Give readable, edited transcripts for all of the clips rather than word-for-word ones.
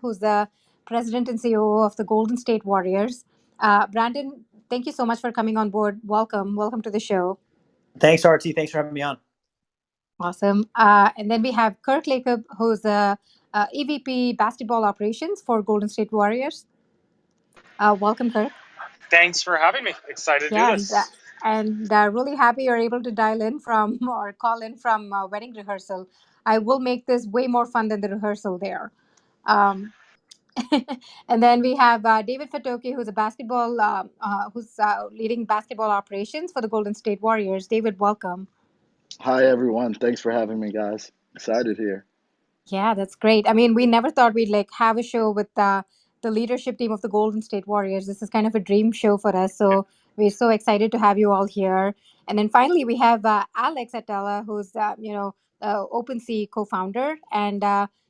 who's the president and CEO of the Golden State Warriors. Brandon, thank you so much for coming on board. Welcome to the show. Thanks, RT. Thanks for having me on. Awesome. And then we have Kerr, who's the EVP Basketball Operations for Golden State Warriors. Welcome, Kerr. Thanks for having me. Excited to do this. And really happy you're able to dial in from or call in from wedding rehearsal. I will make this way more fun than the rehearsal there. Um, and then we have David Fatoki, who's leading basketball operations for the Golden State Warriors. David, welcome. Hi, everyone. Thanks for having me, guys. Excited here. Yeah, that's great. I mean, we never thought we'd have a show with the leadership team of the Golden State Warriors. This is kind of a dream show for us. So we're so excited to have you all here. And then finally, we have Alex Atella, who's OpenSea co-founder, and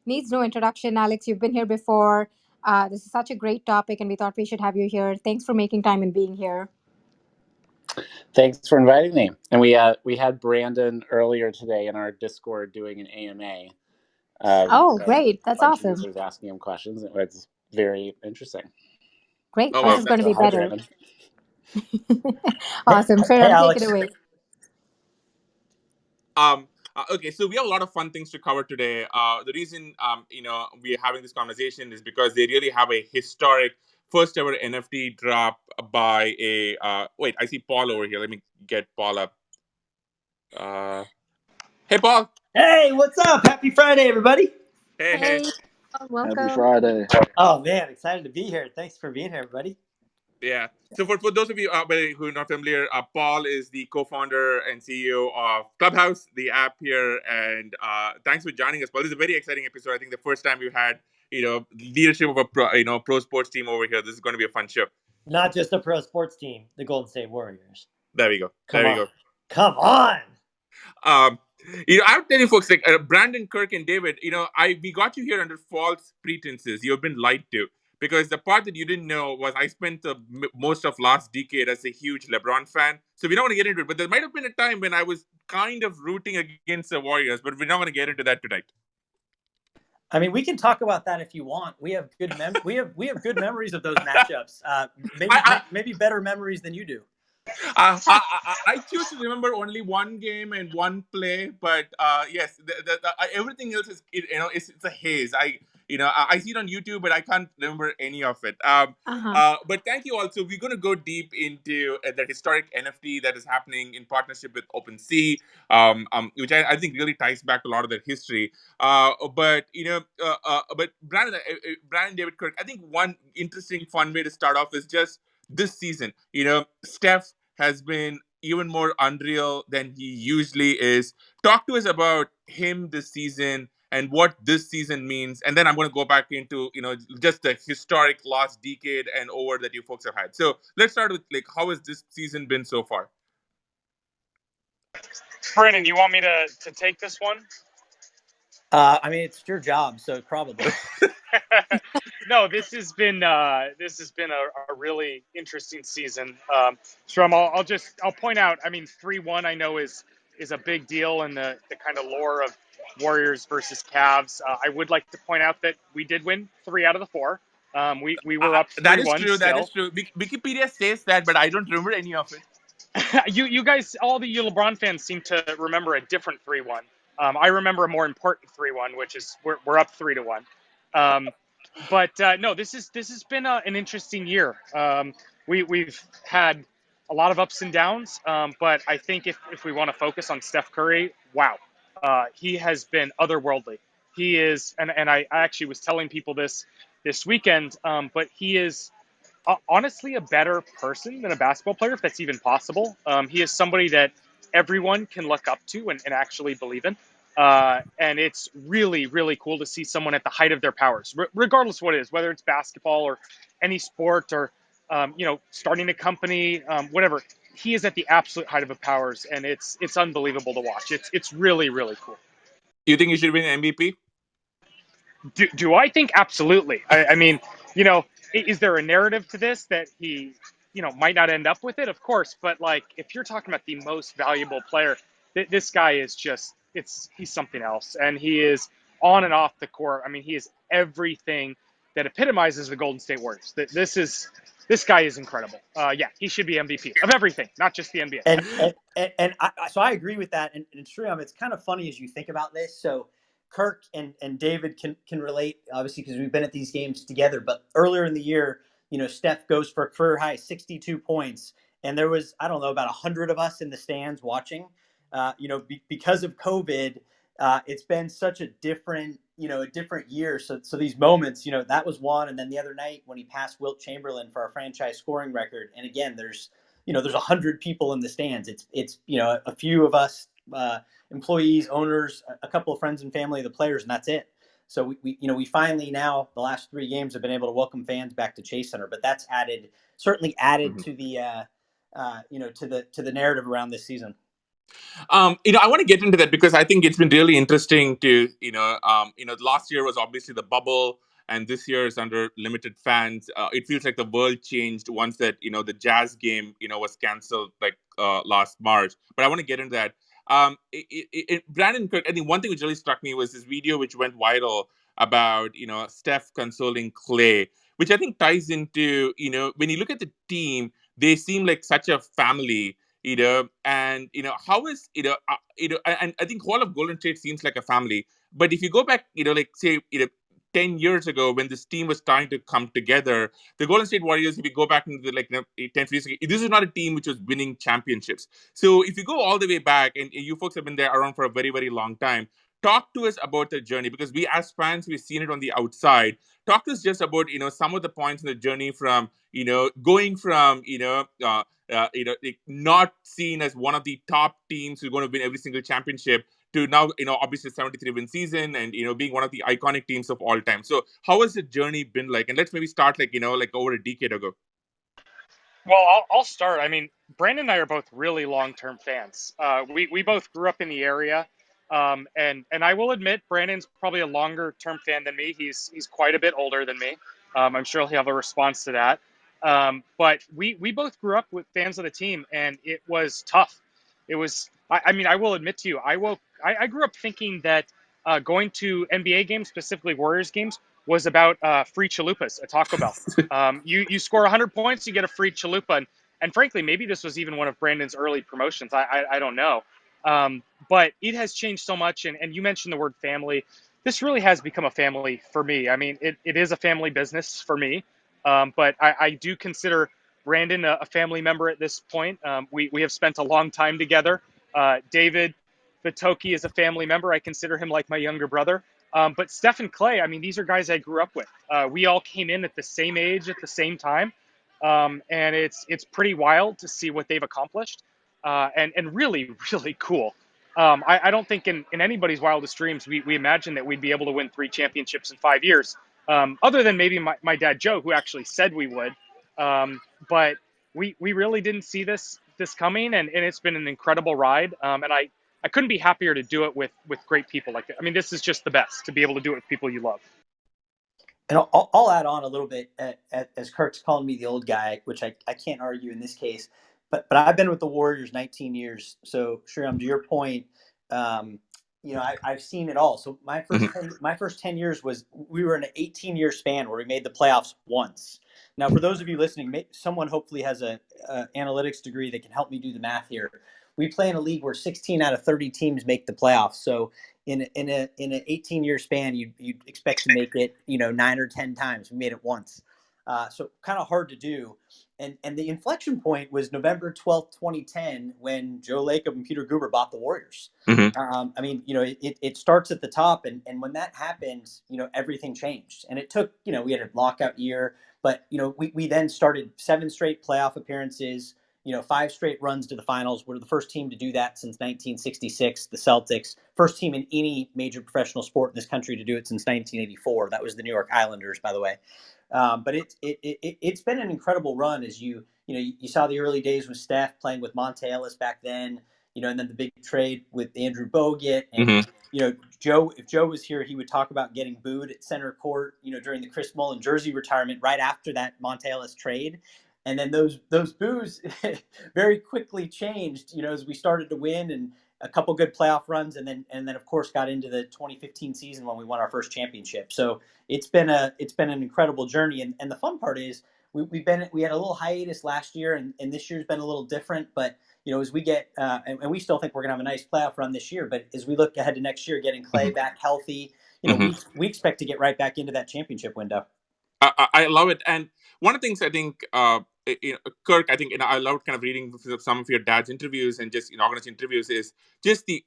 needs no introduction. Alex, you've been here before. This is such a great topic, and we thought we should have you here. Thanks for making time and being here. Thanks for inviting me. And we had Brandon earlier today in our Discord doing an AMA. Great. That's awesome. Users asking him questions. It was very interesting. Great. This is going to be better. Awesome. Hey, Alex. Take it away. Okay, so we have a lot of fun things to cover today. The reason we're having this conversation is because they really have a historic first ever NFT drop by a wait, I see Paul over here. Let me get Paul up. Hey, Paul. Hey, what's up? Happy Friday, everybody. Hey. Welcome. Happy Friday. Oh, man, excited to be here. Thanks for being here, everybody. Yeah. So for those of you who are not familiar, Paul is the co-founder and CEO of Clubhouse, the app here, and thanks for joining us, Paul. This is a very exciting episode. I think the first time we've had leadership of a pro sports team over here. This is going to be a fun show. Not just a pro sports team, the Golden State Warriors. There we go. Come on. I'll tell you folks, like Brandon, Kirk, and David, we got you here under false pretenses. You've been lied to. Because the part that you didn't know was I spent most of last decade as a huge LeBron fan. So we don't want to get into it. But there might have been a time when I was kind of rooting against the Warriors. But we're not going to get into that tonight. I mean, we can talk about that if you want. We have good we have good memories of those matchups. Maybe better memories than you do. I choose to remember only one game and one play. But yes, everything else is it's a haze. I see it on YouTube, but I can't remember any of it. But thank you all. So we're going to go deep into the historic NFT that is happening in partnership with OpenSea, which I think really ties back to a lot of their history. But Brandon, David, Kirk, I think one interesting, fun way to start off is just this season. Steph has been even more unreal than he usually is. Talk to us about him this season and what this season means, and then I'm going to go back into just the historic last decade and over that you folks have had. So let's start with how has this season been so far? Brandon, you want me to take this one? I mean, it's your job, so probably. No, this has been a really interesting season. Shrum, I'll point out. I mean, 3-1 I know is a big deal in the kind of lore of Warriors versus Cavs. I would like to point out that we did win 3 out of the 4. We were up 3-1. That is true. Still. That is true. Wikipedia says that, but I don't remember any of it. You guys, all the LeBron fans seem to remember a different 3-1. I remember a more important 3-1, which is we're up 3-1. But no, this has been an interesting year. We've had a lot of ups and downs, but I think if we want to focus on Steph Curry, wow, he has been otherworldly. He is, and I actually was telling people this weekend, but he is honestly a better person than a basketball player, if that's even possible. He is somebody that everyone can look up to and actually believe in. And it's really, really cool to see someone at the height of their powers, regardless of what it is, whether it's basketball or any sport or, starting a company, whatever. He is at the absolute height of his powers, and it's unbelievable to watch. It's really, really cool. You think he should win MVP? Do I think? Absolutely. I mean, is there a narrative to this that he, might not end up with it? Of course. But if you're talking about the most valuable player, this guy is just, he's something else. And he is on and off the court. I mean, he is everything that epitomizes the Golden State Warriors. This guy is incredible. Yeah, he should be MVP of everything, not just the NBA. So I agree with that. And Shriyam, it's kind of funny as you think about this. So Kirk and David can relate, obviously, because we've been at these games together. But earlier in the year, Steph goes for a career high 62 points. And there was, I don't know, about 100 of us in the stands watching. Because of COVID, it's been such a different year. So these moments, that was one. And then the other night when he passed Wilt Chamberlain for our franchise scoring record. And again, there's 100 people in the stands. It's a few of us, employees, owners, a couple of friends and family of the players, and that's it. So we finally now, the last 3 games, have been able to welcome fans back to Chase Center. But that's certainly added to the to the narrative around this season. I want to get into that because I think it's been really interesting to, last year was obviously the bubble, and this year is under limited fans. It feels like the world changed once that, the Jazz game, was canceled like last March. But I want to get into that. Brandon Kirk, I think one thing which really struck me was this video which went viral about, Steph consoling Clay, which I think ties into, when you look at the team, they seem like such a family. And how is and I think all of Golden State seems like a family. But if you go back, like say 10 years ago when this team was trying to come together, the Golden State Warriors, if you go back into the 10 years ago, this is not a team which was winning championships. So if you go all the way back, and you folks have been there around for a very, very long time, talk to us about the journey, because we as fans, we've seen it on the outside. Talk to us just about some of the points in the journey from going from not seen as one of the top teams who's going to win every single championship to now, obviously 73 win season and, being one of the iconic teams of all time. So how has the journey been like? And let's maybe start like over a decade ago. Well, I'll start. I mean, Brandon and I are both really long-term fans. We both grew up in the area, and I will admit, Brandon's probably a longer-term fan than me. He's quite a bit older than me. I'm sure he'll have a response to that. But we both grew up with fans of the team, and it was tough. It was. I mean, I will admit to you, I grew up thinking that going to NBA games, specifically Warriors games, was about free chalupas at Taco Bell. You score 100 points, you get a free chalupa. And frankly, maybe this was even one of Brandon's early promotions. I don't know. But it has changed so much. And you mentioned the word family. This really has become a family for me. I mean, it is a family business for me. But I do consider Brandon a family member at this point. We have spent a long time together. David Vitoki is a family member. I consider him like my younger brother. But Steph and Clay, I mean, these are guys I grew up with. We all came in at the same age at the same time. And it's pretty wild to see what they've accomplished. And really, really cool. I don't think in anybody's wildest dreams we imagined that we'd be able to win 3 championships in 5 years. Other than maybe my dad Joe, who actually said we would. But we really didn't see this coming, and it's been an incredible ride. And I couldn't be happier to do it with great people like that. I mean, this is just the best to be able to do it with people you love. And I'll add on a little bit as Kirk's calling me the old guy, which I can't argue in this case. But I've been with the Warriors 19 years. So Shriyam, to your point, I've seen it all. So my first 10 years was we were in an 18-year span where we made the playoffs once. Now, for those of you listening, someone hopefully has a analytics degree that can help me do the math here. We play in a league where 16 out of 30 teams make the playoffs. So in an 18-year span, you'd expect to make it 9 or 10 times. We made it once. So kind of hard to do. And the inflection point was November 12th, 2010, when Joe Lacob and Peter Guber bought the Warriors. Mm-hmm. I mean, it starts at the top. And when that happened, everything changed. And it took, we had a lockout year. But, we then started 7 straight playoff appearances, 5 straight runs to the finals. We're the first team to do that since 1966, the Celtics. First team in any major professional sport in this country to do it since 1984. That was the New York Islanders, by the way. But it's been an incredible run as you saw the early days with Steph playing with Monte Ellis back then, and then the big trade with Andrew Bogut. And, Mm-hmm. Joe, if Joe was here, he would talk about getting booed at center court, during the Chris Mullin jersey retirement right after that Monte Ellis trade. And then those boos very quickly changed, as we started to win a couple good playoff runs, and then of course got into the 2015 season when we won our first championship. So it's been an incredible journey, and the fun part is we had a little hiatus last year, and this year's been a little different, but as we get and we still think we're gonna have a nice playoff run this year, but as we look ahead to next year, getting Clay Mhm. back healthy, Mhm. we expect to get right back into that championship window. I love it. And one of the things I think, Kirk, I think, I loved kind of reading some of your dad's interviews and just organizing interviews is just the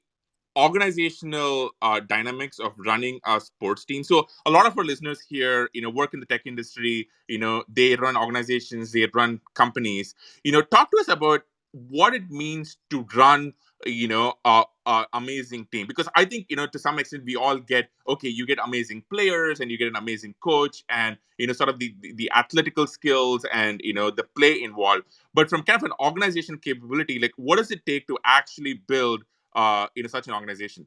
organizational dynamics of running a sports team. So a lot of our listeners here, work in the tech industry. They run organizations, they run companies. Talk to us about what it means to run a amazing team, because I think to some extent we all get, okay, you get amazing players and you get an amazing coach and sort of the athletic skills and the play involved, but from kind of an organization capability, like what does it take to actually build such an organization?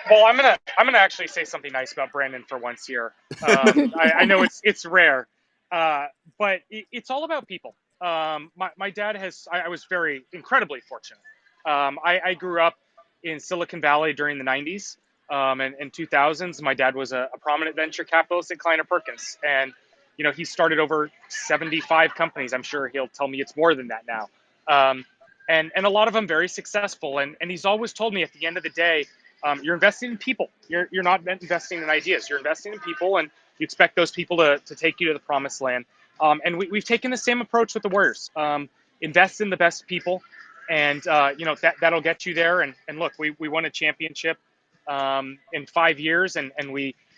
Well, I'm gonna actually say something nice about Brandon for once here. I know it's rare, but it's all about people. My dad I was very incredibly fortunate. I grew up in Silicon Valley during the 90s and 2000s. My dad was a prominent venture capitalist at Kleiner Perkins, and he started over 75 companies. I'm sure he'll tell me it's more than that now. And a lot of them very successful. And he's always told me at the end of the day, you're investing in people. You're not investing in ideas. You're investing in people, and you expect those people to take you to the promised land. And we've taken the same approach with the Warriors. Invest in the best people, and that'll get you there. And look, we won a championship in 5 years, and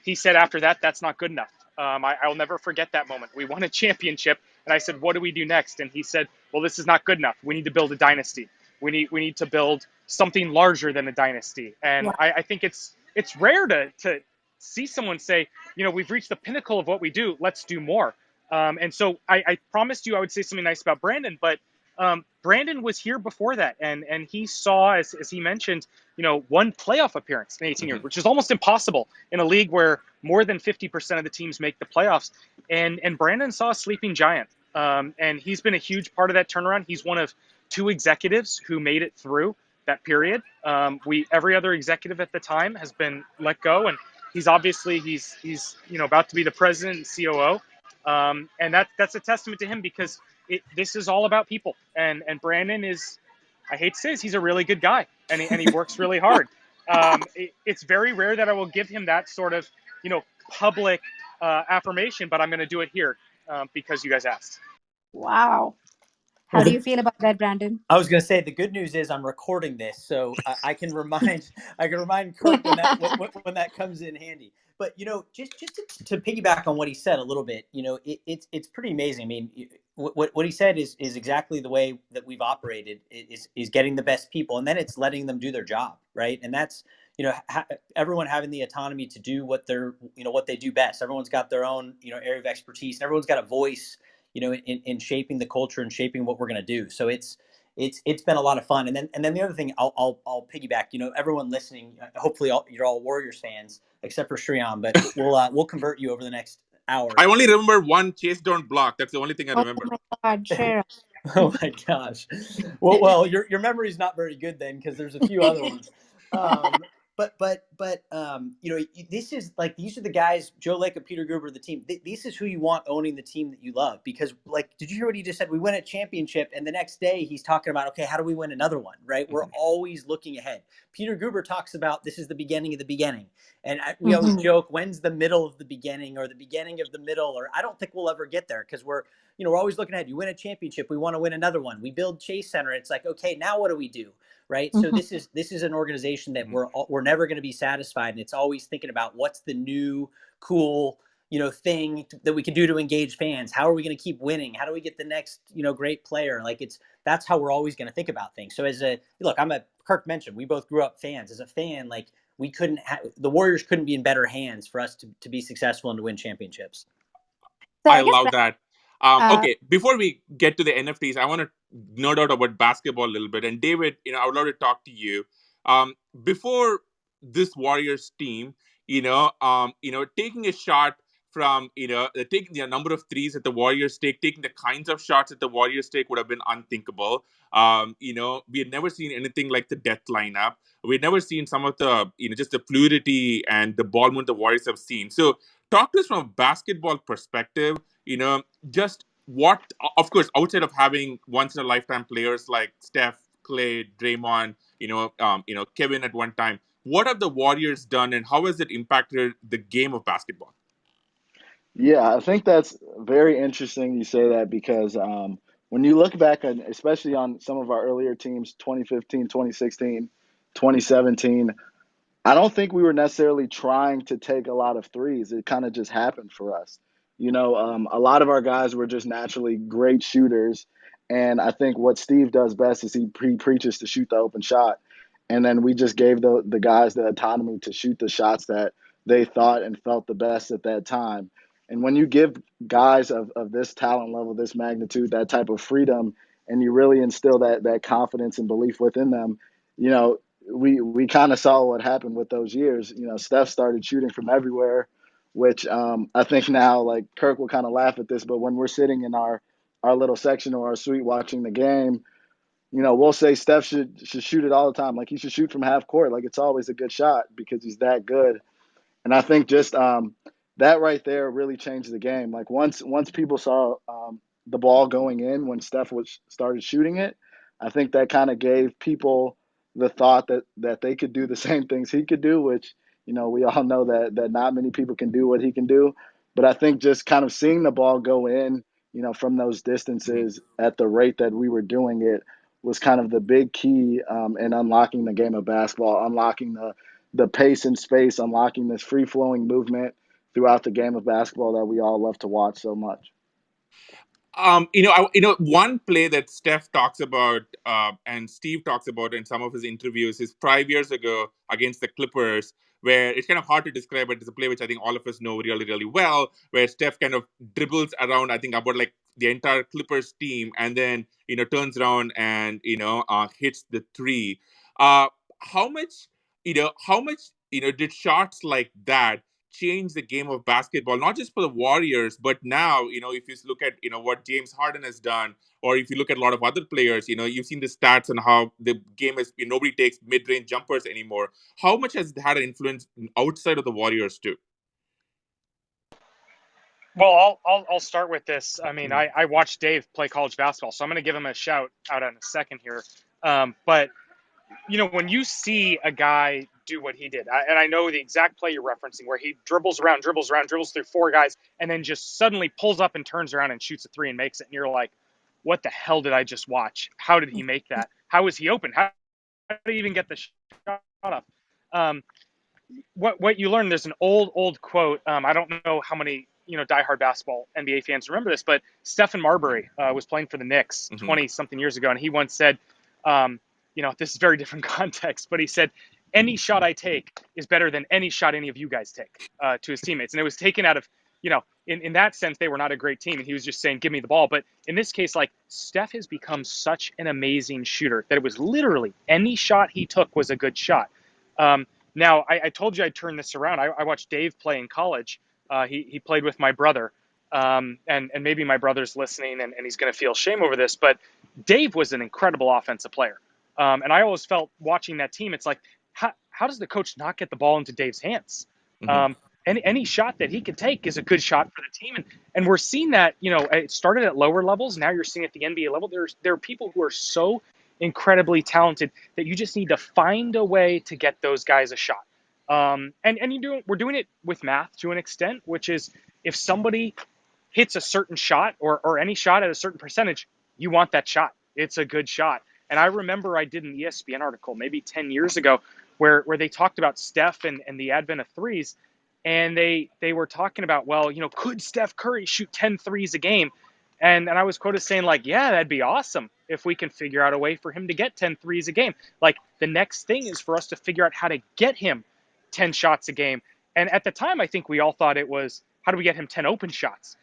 he said after that, that's not good enough. I'll never forget that moment. We won a championship, and I said, what do we do next? And he said, well, this is not good enough. We need to build a dynasty. We need to build something larger than a dynasty. And Wow. I think it's rare to see someone say, we've reached the pinnacle of what we do. Let's do more. And so I promised you I would say something nice about Brandon, but Brandon was here before that, and he saw, as he mentioned, one playoff appearance in 18 years, Mm-hmm. which is almost impossible in a league where more than 50% of the teams make the playoffs. And Brandon saw a sleeping giant, and he's been a huge part of that turnaround. He's one of 2 executives who made it through that period. Every other executive at the time has been let go, and he's obviously he's about to be the president and COO, and that's a testament to him, because this is all about people. And Brandon is, I hate to say this, he's a really good guy, and he works really hard. It's very rare that I will give him that sort of public affirmation, but I'm going to do it here because you guys asked. Wow. How do Well, you feel about that, Brandon? I was going to say the good news is I'm recording this, so I can remind Kirk when that comes in handy. But just to piggyback on what he said a little bit, it's pretty amazing. I mean, what he said is exactly the way that we've operated, is getting the best people, and then it's letting them do their job, right? And that's everyone having the autonomy to do what they do best. Everyone's got their own area of expertise, and everyone's got a voice in shaping the culture and shaping what we're going to do. So it's been a lot of fun. And then the other thing I'll piggyback. Everyone listening, hopefully you're all Warriors fans except for Shreyam, but we'll convert you over the next hour. I only remember one chase down block. That's the only thing I Oh remember. my God, sure. Oh my gosh. Well, your memory's not very good then, because there's a few other ones. This is like, these are the guys, Joe Lake and Peter Gruber, the team. This is who you want owning the team that you love, because did you hear what he just said? We win a championship, and the next day he's talking about, okay, how do we win another one, right? We're always looking ahead. Peter Gruber talks about this is the beginning of the beginning. And we always joke, when's the middle of the beginning, or the beginning of the middle? Or I don't think we'll ever get there, because we're always looking ahead. You win a championship, we want to win another one. We build Chase Center. It's like, okay, now what do we do? Right. So this is an organization that we're never going to be satisfied. And it's always thinking about what's the new cool, thing that we can do to engage fans. How are we going to keep winning? How do we get the next, great player? That's how we're always going to think about things. So Kirk mentioned, we both grew up fans. As a fan, the Warriors couldn't be in better hands for us to be successful and to win championships. So I I guess love that. Okay, before we get to the NFTs, I want to nerd out about basketball a little bit. And David, I would love to talk to you. Before this Warriors team, taking a shot from taking the number of threes that the Warriors take, taking the kinds of shots that the Warriors take would have been unthinkable. We had never seen anything like the death lineup. We had never seen some of the just the fluidity and the ball movement the Warriors have seen. So talk to us from a basketball perspective. Just what, of course, outside of having once in a lifetime players like Steph, Clay, Draymond, Kevin at one time. What have the Warriors done, and how has it impacted the game of basketball? Yeah, I think that's very interesting you say that because when you look back, especially on some of our earlier teams, 2015, 2016, 2017, I don't think we were necessarily trying to take a lot of threes. It kind of just happened for us. A lot of our guys were just naturally great shooters. And I think what Steve does best is he preaches to shoot the open shot. And then we just gave the guys the autonomy to shoot the shots that they thought and felt the best at that time. And when you give guys of this talent level, this magnitude, that type of freedom, and you really instill that confidence and belief within them, you know, we kind of saw what happened with those years. Steph started shooting from everywhere, which I think now, like Kirk will kind of laugh at this, but when we're sitting in our little section or our suite watching the game, we'll say Steph should shoot it all the time. Like he should shoot from half court. Like it's always a good shot because he's that good. And I think just that right there really changed the game. Like once people saw the ball going in when Steph started shooting it, I think that kind of gave people the thought that they could do the same things he could do, which we all know that not many people can do what he can do. But I think just kind of seeing the ball go in, from those distances at the rate that we were doing it was kind of the big key in unlocking the game of basketball, unlocking the pace and space, unlocking this free flowing movement throughout the game of basketball that we all love to watch so much. One play that Steph talks about and Steve talks about in some of his interviews is 5 years ago against the Clippers, where it's kind of hard to describe, but it's a play which I think all of us know really, really well, where Steph kind of dribbles around, I think, about like the entire Clippers team, and then turns around and hits the three. How much, did shots like that change the game of basketball, not just for the Warriors, but now, if you look at, what James Harden has done, or if you look at a lot of other players, you've seen the stats on how the game is, nobody takes mid-range jumpers anymore. How much has it had an influence outside of the Warriors too? Well, I'll start with this. I mean, I watched Dave play college basketball, so I'm going to give him a shout out in a second here. But when you see a guy do what he did, and I know the exact play you're referencing, where he dribbles through four guys, and then just suddenly pulls up and turns around and shoots a three and makes it, and you're like, what the hell did I just watch? How did he make that? How was he open? How did he even get the shot up? What you learn, there's an old quote. I don't know how many diehard basketball NBA fans remember this, but Stephen Marbury was playing for the Knicks 20 something years ago, and he once said, this is very different context, but he said, any shot I take is better than any shot any of you guys take, to his teammates. And it was taken out of, in that sense, they were not a great team, and he was just saying, give me the ball. But in this case, like, Steph has become such an amazing shooter that it was literally any shot he took was a good shot. Now, I told you I'd turn this around. I watched Dave play in college. He played with my brother, and maybe my brother's listening, and he's going to feel shame over this, but Dave was an incredible offensive player. And I always felt watching that team, it's like, how does the coach not get the ball into Dave's hands? Any shot that he could take is a good shot for the team. And we're seeing that, it started at lower levels. Now you're seeing at the NBA level, there are people who are so incredibly talented that you just need to find a way to get those guys a shot. And we're doing it with math to an extent, which is if somebody hits a certain shot or any shot at a certain percentage, you want that shot. It's a good shot. And I remember I did an ESPN article maybe 10 years ago where they talked about Steph and the advent of threes. And they were talking about, well, could Steph Curry shoot 10 threes a game? And I was quoted saying, like, yeah, that'd be awesome if we can figure out a way for him to get 10 threes a game. Like, the next thing is for us to figure out how to get him 10 shots a game. And at the time, I think we all thought it was, how do we get him 10 open shots?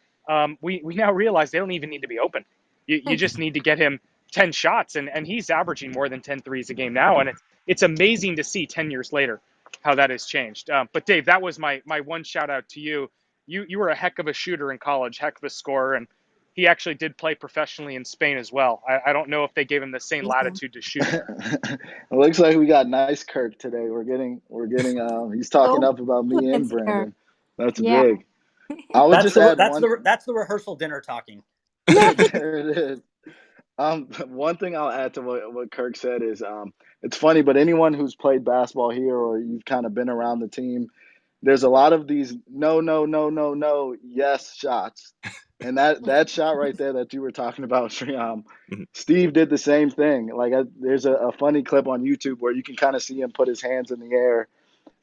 We now realize they don't even need to be open. You just need to get him 10 shots, and he's averaging more than 10 threes a game now. And it's amazing to see 10 years later how that has changed. But Dave, that was my one shout out to you. you were a heck of a shooter in college, heck of a scorer, and he actually did play professionally in Spain as well. I don't know if they gave him the same Yeah. latitude to shoot there. It looks like we got nice Kirk today. We're getting he's talking Global up about me and influence here. Brandon. That's Yeah. big. I would just add one. That's the rehearsal dinner talking. There it is. One thing I'll add to what Kirk said is it's funny, but anyone who's played basketball here or you've kind of been around the team, there's a lot of these no, no, no, no, no, yes shots. And that shot right there that you were talking about, Shriyam, Mhm. Steve did the same thing. Like there's a funny clip on YouTube where you can kind of see him put his hands in the air,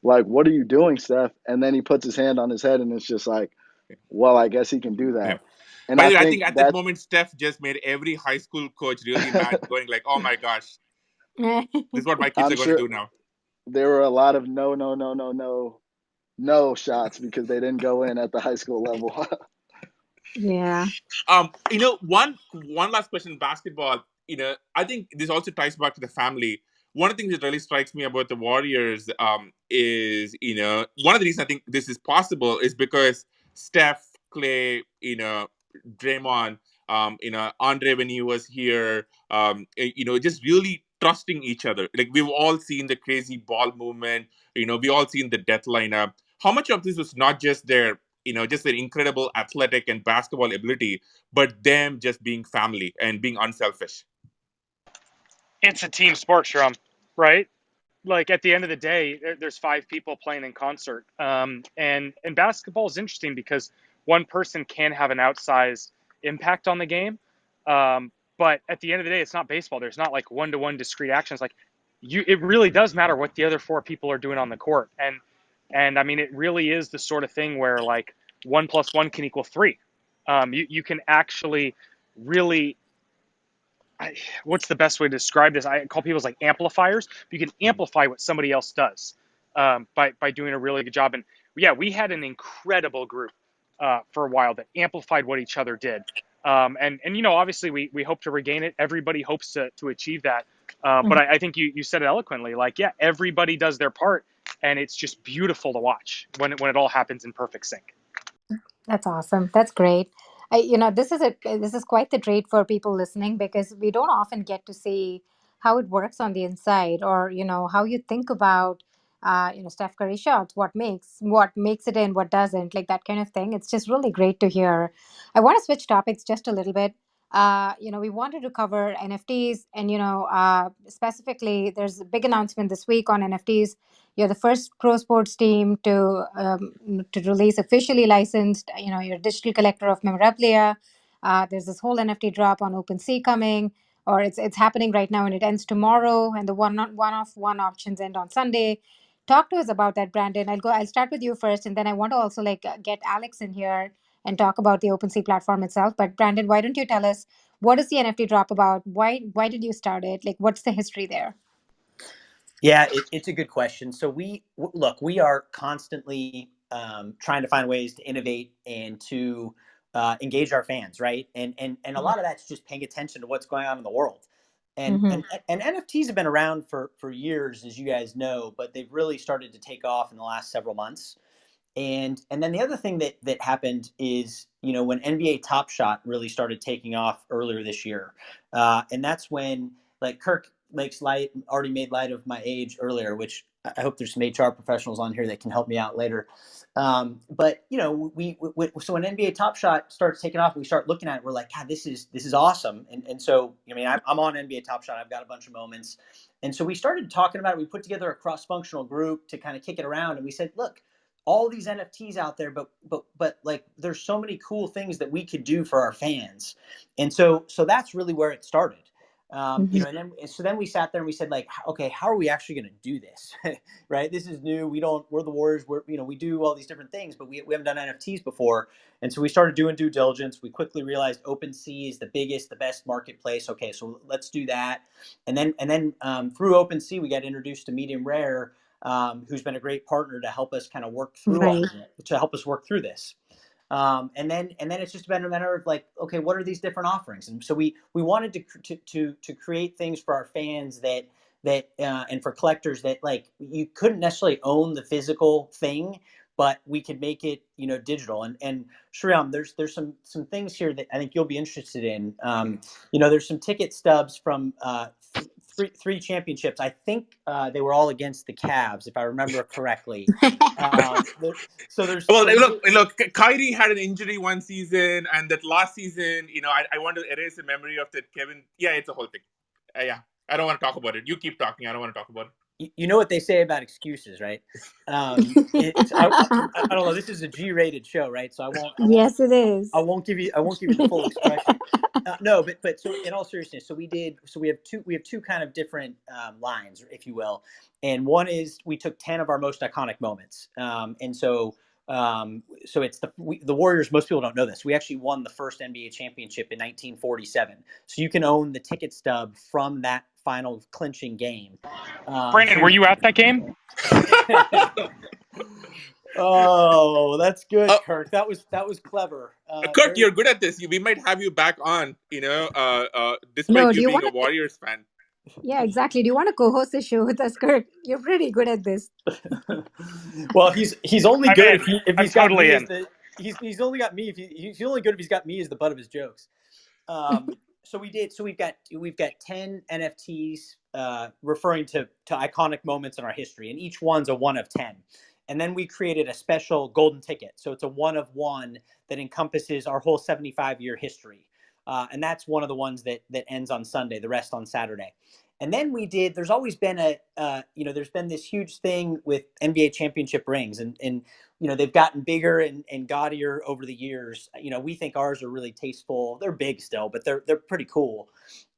like, "What are you doing, Steph?" And then he puts his hand on his head, and it's just like, "Well, I guess he can do Yeah. that." And By I the way, I think think at that moment, Steph just made every high school coach really mad, going like, "Oh my gosh, this is what my kids I'm are going to sure do now." there were a lot of no, no, no, no, no, no shots because they didn't go in at the high school level. Yeah. One last question, basketball. I think this also ties back to the family. One of the things that really strikes me about the Warriors is, one of the reasons I think this is possible is because Steph, Clay, Draymond, Andre when he was here, just really trusting each other. Like we've all seen the crazy ball movement. We all seen the death lineup. How much of this was not just just their incredible athletic and basketball ability, but them just being family and being unselfish? It's a team sport, Shrum, right? Like at the end of the day, there's five people playing in concert, and basketball is interesting because one person can have an outsized impact on the game, but at the end of the day, it's not baseball. There's not like one-to-one discrete actions. Like it really does matter what the other four people are doing on the court, and I mean, it really is the sort of thing where like 1 + 1 can equal 3. You can actually really what's the best way to describe this? I call people like amplifiers. You can amplify what somebody else does by doing a really good job. And yeah, we had an incredible group for a while that amplified what each other did. And obviously we hope to regain it. Everybody hopes to achieve that. But Mhm. I think you said it eloquently. Like, yeah, everybody does their part, and it's just beautiful to watch when it all happens in perfect sync. That's awesome. That's great. This is quite the treat for people listening because we don't often get to see how it works on the inside, or how you think about Steph Curry shots, what makes it in, what doesn't, like that kind of thing. It's just really great to hear. I want to switch topics just a little bit. We wanted to cover NFTs, and specifically, there's a big announcement this week on NFTs. You're the first pro sports team to release officially licensed, your digital collector of memorabilia. There's this whole NFT drop on OpenSea coming, or it's happening right now, and it ends tomorrow. And the one auctions end on Sunday. Talk to us about that, Brandon. I'll start with you first, and then I want to also get Alex in here and talk about the OpenSea platform itself. But Brandon, why don't you tell us what is the NFT drop about? Why did you start it? Like, what's the history there? Yeah, it's a good question. So look, we are constantly trying to find ways to innovate and to engage our fans, right? And a lot of that's just paying attention to what's going on in the world. And Mm-hmm. and NFTs have been around for years, as you guys know, but they've really started to take off in the last several months. And then the other thing that happened is, when NBA Top Shot really started taking off earlier this year, and that's when, like, Kirk already made light of my age earlier, which I hope there's some HR professionals on here that can help me out later. But so when NBA Top Shot starts taking off, we start looking at it. We're like, God, this is awesome. And so, I mean, I'm on NBA Top Shot. I've got a bunch of moments, and so we started talking about it. We put together a cross-functional group to kind of kick it around, and we said, look, all these NFTs out there, but like there's so many cool things that we could do for our fans, and so that's really where it started. And then we sat there and we said, like, okay, how are we actually going to do this? Right? This is new. We're the Warriors. We do all these different things, but we haven't done NFTs before, and so we started doing due diligence. We quickly realized OpenSea is the biggest, the best marketplace. Okay, so let's do that, and then through OpenSea we got introduced to Medium Rare, who's been a great partner to help us kind of work through Right. this. And then it's just been a matter of like, okay, what are these different offerings? And so we wanted to create things for our fans that and for collectors that, like, you couldn't necessarily own the physical thing, but we could make it, digital. And Shreyam, there's some things here that I think you'll be interested in. There's some ticket stubs from three championships. I think they were all against the Cavs, if I remember correctly. So there's Well, so we did. look, Kyrie had an injury one season, and that last season, I want to erase the memory of that Kevin. Yeah, it's a whole thing. Yeah, I don't want to talk about it. You keep talking. I don't want to talk about it. You know what they say about excuses, right? I don't know. This is a G-rated show, right? So Yes, it is. I won't give you the full expression. No, but so in all seriousness, so we have two kind of different lines, if you will, and one is we took 10 of our most iconic moments, and so it's the Warriors. Most people don't know this. We actually won the first NBA championship in 1947, so you can own the ticket stub from that final clinching game. Brandon, were you at that game? Oh, that's good, Kirk. That was clever. Kurt, Very. you're good at this. We might have you back on, No, despite do you you being want a to? Warriors fan. Yeah, exactly. Do you want to co-host the show with us, Kurt? You're pretty good at this. Well, he's only I'm good in. if I'm he's got totally me as in. the he's only got me if he's only good if he's got me as the butt of his jokes. So we did. So we've got 10 NFTs referring to iconic moments in our history, and each one's a one of 10. And then we created a special golden ticket. So it's a one of one that encompasses our whole 75-year history. And that's one of the ones that ends on Sunday, the rest on Saturday. And then there's always been there's been this huge thing with NBA championship rings, and they've gotten bigger and gaudier over the years. We think ours are really tasteful. They're big still, but they're pretty cool.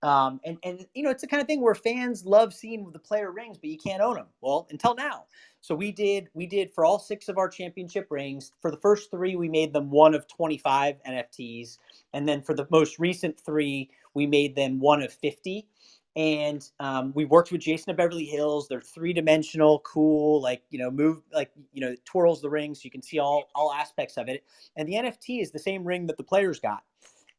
And it's the kind of thing where fans love seeing the player rings, but you can't own them. Well, until now. So we did for all 6 of our championship rings. For the first 3, we made them one of 25 NFTs, and then for the most recent 3, we made them one of 50. And we worked with Jason of Beverly Hills. They're 3-dimensional, cool, move, twirls the ring so you can see all aspects of it. And the NFT is the same ring that the players got.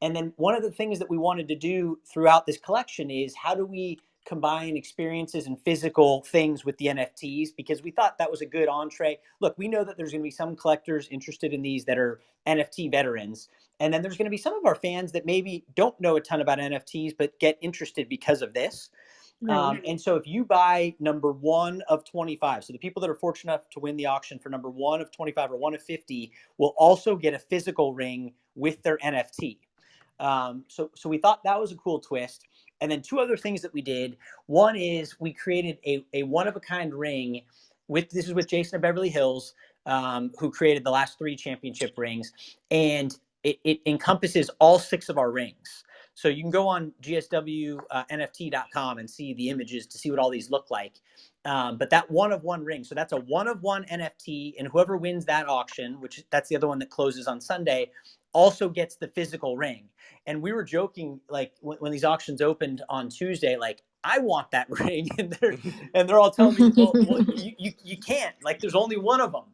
And then one of the things that we wanted to do throughout this collection is how do we combine experiences and physical things with the NFTs, because we thought that was a good entree. Look, we know that there's going to be some collectors interested in these that are NFT veterans. And then there's going to be some of our fans that maybe don't know a ton about NFTs, but get interested because of this. Right. And so if you buy number 1 of 25, so the people that are fortunate enough to win the auction for number 1 of 25 or 1 of 50 will also get a physical ring with their NFT. So we thought that was a cool twist. And then 2 other things that we did. One is we created a one-of-a-kind ring. This is with Jason of Beverly Hills, who created the last 3 championship rings. And it encompasses all 6 of our rings. So you can go on gswnft.com and see the images to see what all these look like. But that one of one ring, so that's a one of one NFT, and whoever wins that auction, which that's the other one that closes on Sunday, also gets the physical ring. And we were joking, like when these auctions opened on Tuesday, like I want that ring, and they're all telling me, well, you can't, like there's only one of them.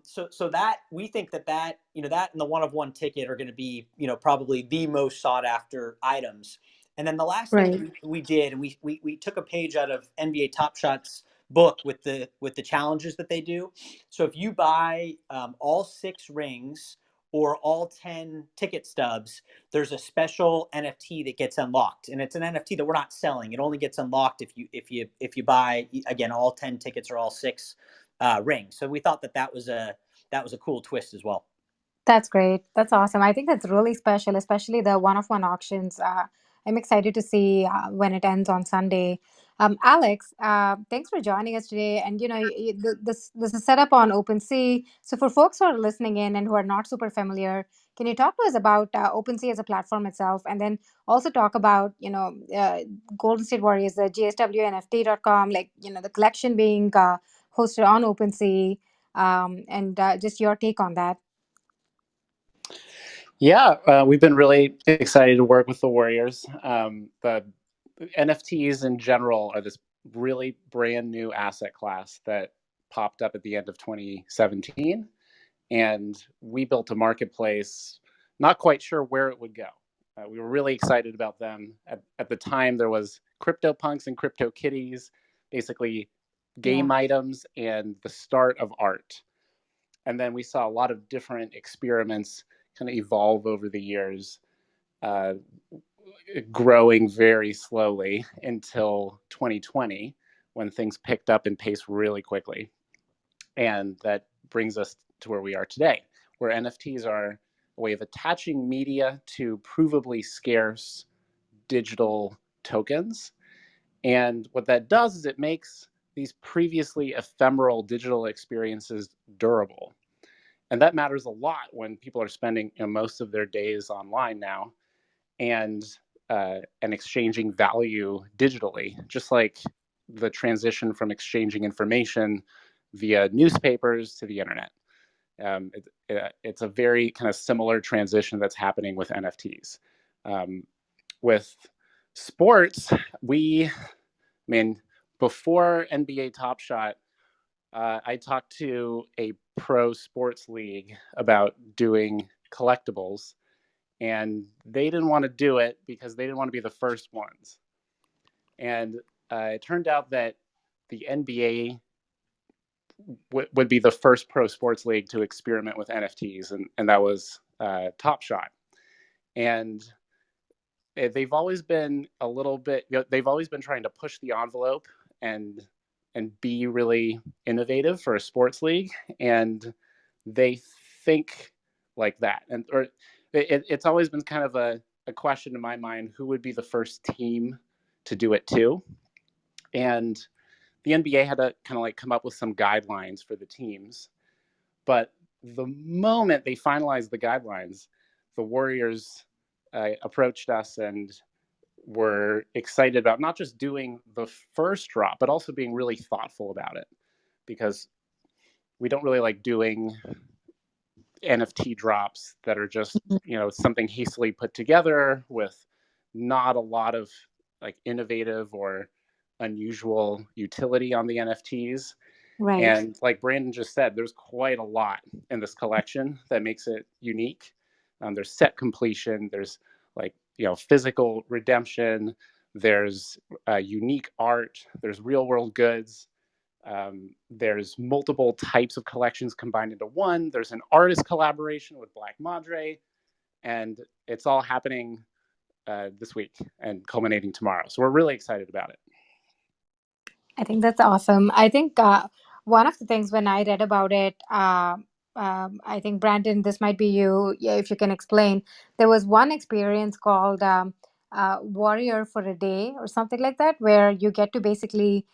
So that we think that that and the one of one ticket are going to be probably the most sought after items. And then the last thing Right. that we did, and we took a page out of NBA Top Shot's book with the challenges that they do. So if you buy all 6 rings or all 10 ticket stubs, there's a special NFT that gets unlocked, and it's an NFT that we're not selling. It only gets unlocked if you buy, again, all 10 tickets or all 6 rings. So we thought that was a cool twist as well. That's great. That's awesome. I think that's really special, especially the one-of-one auctions. I'm excited to see when it ends on Sunday. Alex, thanks for joining us today. And this is set up on OpenSea. So for folks who are listening in and who are not super familiar, can you talk to us about OpenSea as a platform itself, and then also talk about Golden State Warriors, the gswnft.com, the collection being hosted on OpenSea, and just your take on that. Yeah, we've been really excited to work with the Warriors. The NFTs in general are this really brand new asset class that popped up at the end of 2017. And we built a marketplace, not quite sure where it would go. We were really excited about them. At the time, there was CryptoPunks and CryptoKitties, basically game items and the start of art. And then we saw a lot of different experiments kind of evolve over the years, growing very slowly until 2020, when things picked up in pace really quickly. And that brings us to where we are today, where NFTs are a way of attaching media to provably scarce digital tokens. And what that does is it makes these previously ephemeral digital experiences durable. And that matters a lot when people are spending most of their days online now, and exchanging value digitally, just like the transition from exchanging information via newspapers to the internet. It's a very kind of similar transition that's happening with NFTs. With sports, before NBA Top Shot, I talked to a pro sports league about doing collectibles, and they didn't want to do it because they didn't want to be the first ones. And it turned out that the NBA would be the first pro sports league to experiment with NFTs, and that was Top Shot. And they've always been a little bit, they've always been trying to push the envelope and be really innovative for a sports league, and they think like that. It's always been kind of a question in my mind, who would be the first team to do it too? And the NBA had to kind of like come up with some guidelines for the teams. But the moment they finalized the guidelines, the Warriors approached us and were excited about not just doing the first drop, but also being really thoughtful about it, because we don't really like doing NFT drops that are just, something hastily put together with not a lot of like innovative or unusual utility on the NFTs. Right. And like Brandon just said, there's quite a lot in this collection that makes it unique. There's set completion, there's like, physical redemption, there's unique art, there's real world goods. There's multiple types of collections combined into one. There's an artist collaboration with Black Madre, and it's all happening this week and culminating tomorrow. So we're really excited about it. I think that's awesome. I think one of the things when I read about it, I think Brandon, this might be you. Yeah, if you can explain. There was one experience called Warrior for a Day or something like that, where you get to basically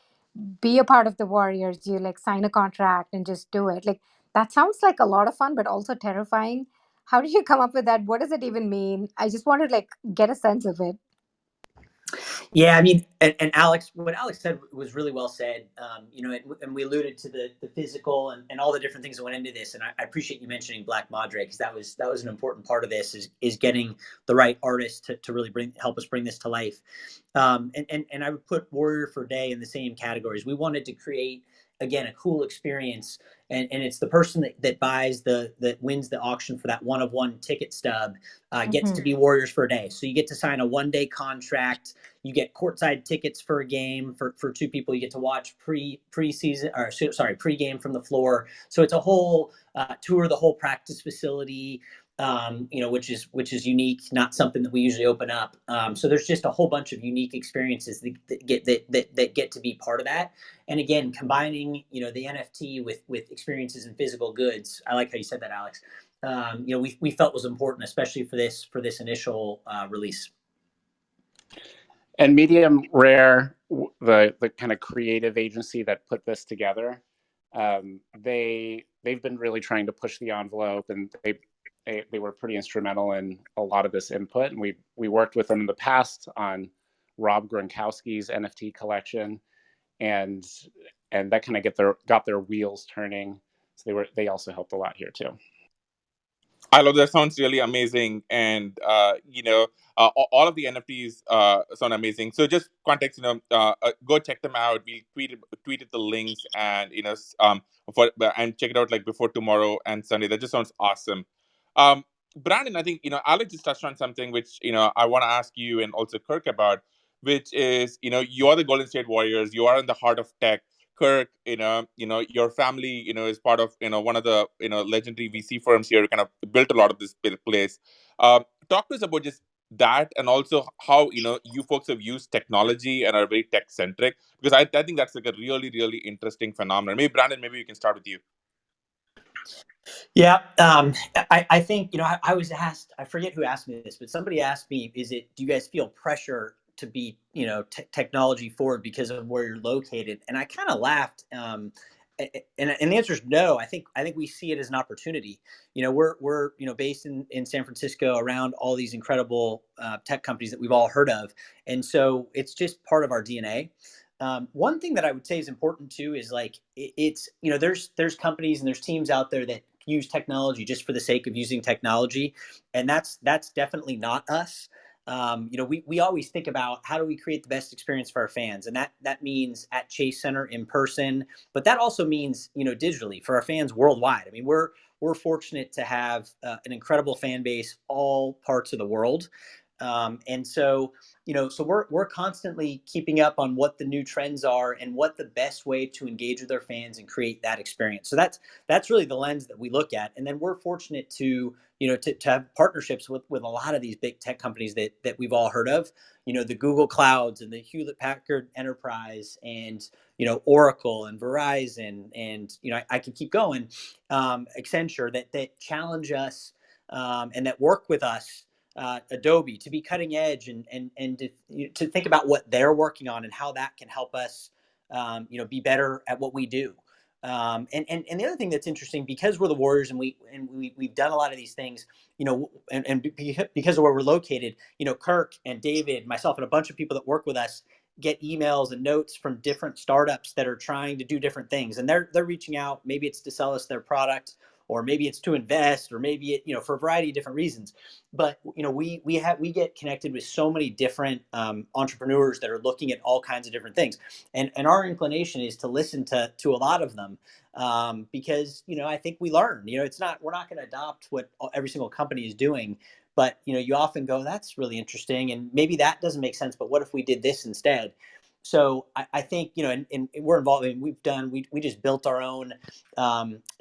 be a part of the Warriors. You like sign a contract and just do it. Like that sounds like a lot of fun, but also terrifying. How did you come up with that? What does it even mean? I just want to like get a sense of it. Yeah, I mean, and Alex, what Alex said was really well said. And we alluded to the physical and all the different things that went into this. And I appreciate you mentioning Black Madre, because that was an important part of this, is getting the right artist to really help us bring this to life. And I would put Warrior for Day in the same categories. We wanted to create, again, a cool experience, and it's the person that buys that wins the auction for that 1-of-1 ticket stub gets to be Warriors for a day. So you get to sign a 1-day contract. You get courtside tickets for a game for 2 people. You get to watch pregame from the floor. So it's a whole tour of the whole practice facility. Which is unique, not something that we usually open up. So there's just a whole bunch of unique experiences that get to be part of that. And again, combining the NFT with experiences and physical goods. I like how you said that, Alex. We felt was important, especially for this initial release. And Medium Rare, the kind of creative agency that put this together, they've been really trying to push the envelope, and they were pretty instrumental in a lot of this input. And we worked with them in the past on Rob Gronkowski's NFT collection, and that kind of got their wheels turning. So they also helped a lot here too. I love that. Sounds really amazing, and all of the NFTs sound amazing. So just context, go check them out. We tweeted the links, and and check it out like before tomorrow and Sunday. That just sounds awesome. Brandon, I think Alex just touched on something which I want to ask you and also Kirk about, which is you're the Golden State Warriors. You are in the heart of tech. Kirk, your family, is part of, one of the, legendary VC firms here, kind of built a lot of this place. Talk to us about just that, and also how, you folks have used technology and are very tech centric, because I think that's like a really, really interesting phenomenon. Maybe Brandon, maybe we can start with you. Yeah, I think I was asked. I forget who asked me this, but somebody asked me, do you guys feel pressure to be technology forward because of where you're located? And I kind of laughed. And the answer is no. I think we see it as an opportunity. We're based in San Francisco, around all these incredible tech companies that we've all heard of, and so it's just part of our DNA. One thing that I would say is important too is like it's there's companies and there's teams out there that use technology just for the sake of using technology, and that's definitely not us. We always think about how do we create the best experience for our fans, and that means at Chase Center in person, but that also means digitally for our fans worldwide. I mean, we're fortunate to have an incredible fan base all parts of the world, and so so we're constantly keeping up on what the new trends are and what the best way to engage with our fans and create that experience. So that's really the lens that we look at, and then we're fortunate to to have partnerships with a lot of these big tech companies that we've all heard of, the Google Clouds and the Hewlett Packard Enterprise, and Oracle and Verizon, and I can keep going, Accenture, that challenge us, and that work with us, Adobe, to be cutting edge, and to think about what they're working on and how that can help us be better at what we do. And the other thing that's interesting, because we're the Warriors and we've done a lot of these things, because of where we're located, Kirk and David, myself, and a bunch of people that work with us get emails and notes from different startups that are trying to do different things, and they're reaching out. Maybe it's to sell us their product, or maybe it's to invest, or maybe it for a variety of different reasons. But we get connected with so many different entrepreneurs that are looking at all kinds of different things, and our inclination is to listen to a lot of them, because I think we learn. We're not going to adopt what every single company is doing, but you often go, that's really interesting, and maybe that doesn't make sense, but what if we did this instead? So I think and we're involved. We just built our own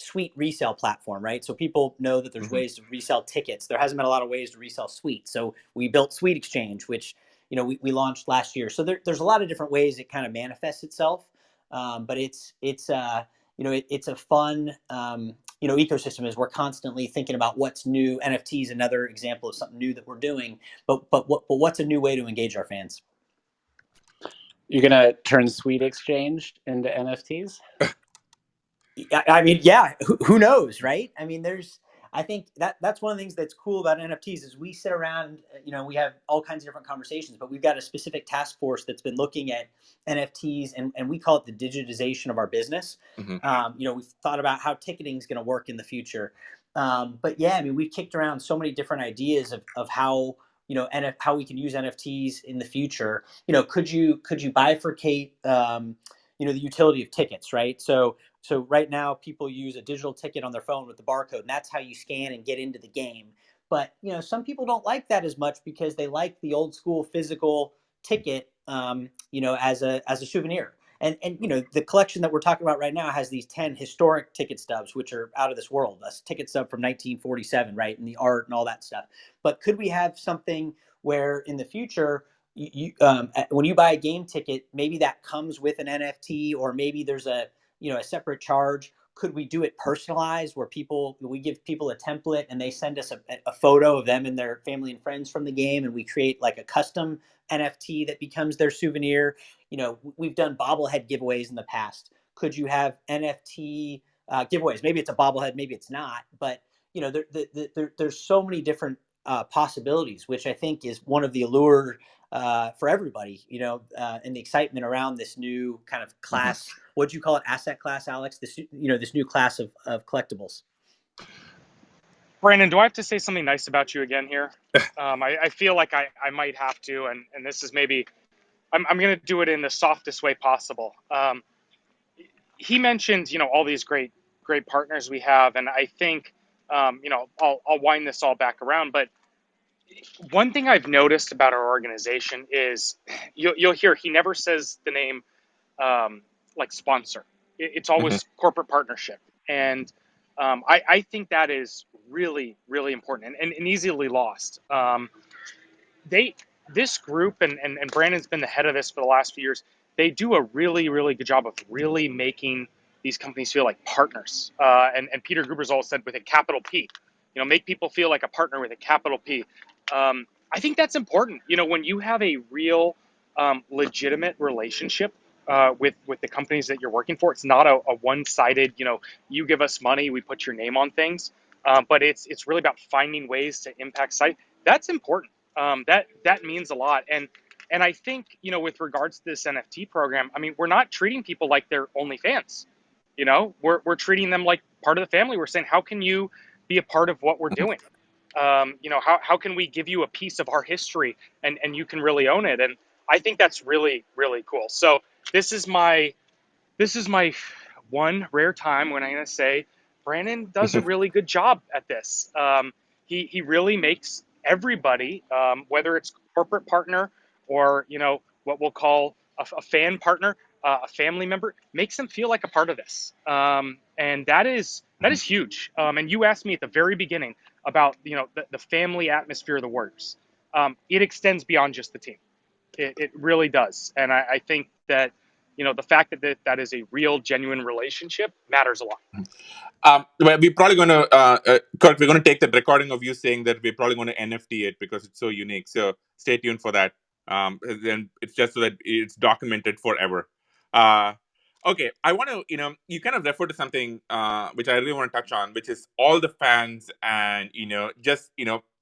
suite resale platform, right? So people know that there's ways to resell tickets. There hasn't been a lot of ways to resell suites. So we built Suite Exchange, which we launched last year. So there's a lot of different ways it kind of manifests itself, but it's a fun ecosystem, as we're constantly thinking about what's new. NFTs, another example of something new that we're doing, but what's a new way to engage our fans? You're gonna turn Suite Exchange into NFTs? I mean, yeah, who knows, right? I mean, I think that's one of the things that's cool about NFTs is we sit around, we have all kinds of different conversations, but we've got a specific task force that's been looking at NFTs, and we call it the digitization of our business. We've thought about how ticketing is going to work in the future. But yeah, I mean, we've kicked around so many different ideas of how, how we can use NFTs in the future. Could you bifurcate, the utility of tickets, right? So right now, people use a digital ticket on their phone with the barcode, and that's how you scan and get into the game. But some people don't like that as much because they like the old school physical ticket, as a souvenir. And the collection that we're talking about right now has these 10 historic ticket stubs, which are out of this world. That's a ticket stub from 1947, right, and the art and all that stuff. But could we have something where in the future, when you buy a game ticket, maybe that comes with an NFT, or maybe there's a separate charge? Could we do it personalized, where we give people a template and they send us a photo of them and their family and friends from the game, and we create like a custom NFT that becomes their souvenir? We've done bobblehead giveaways in the past. Could you have NFT giveaways? Maybe it's a bobblehead, maybe it's not, but there's so many different possibilities, which I think is one of the allure for everybody, and the excitement around this new kind of class. What'd you call it? Asset class, Alex? This new class of collectibles. Brandon, do I have to say something nice about you again here? I feel like I might have to, and this is maybe, I'm going to do it in the softest way possible. He mentioned, all these great partners we have, and I think, I'll wind this all back around, but one thing I've noticed about our organization is you'll hear he never says the name like sponsor. It's always corporate partnership. And I think that is really, really important and easily lost. They this group and Brandon's been the head of this for the last few years. They do a really, really good job of really making these companies feel like partners. And Peter Gruber's always said with a capital P, make people feel like a partner with a capital P. I think that's important. When you have a real, legitimate relationship with the companies that you're working for, it's not a one-sided. You give us money, we put your name on things, but it's really about finding ways to impact site. That's important. That means a lot. And I think, with regards to this NFT program, I mean, we're not treating people like they're only fans. We're treating them like part of the family. We're saying, how can you be a part of what we're doing? How can we give you a piece of our history and you can really own it? And I think that's really, really cool. So this is my one rare time when I'm going to say Brandon does a really good job at this. He really makes everybody, whether it's corporate partner or what we'll call a fan partner, a family member, makes them feel like a part of this. And that is huge. And you asked me at the very beginning about the family atmosphere of the Warriors. It extends beyond just the team. It really does. And I think that the fact that is a real, genuine relationship matters a lot. Well, we're probably going to, Kirk, we're going to take that recording of you saying that we're probably going to NFT it because it's so unique. So stay tuned for that. Then it's just so that it's documented forever. Okay, I want to, you kind of referred to something which I really want to touch on, which is all the fans and,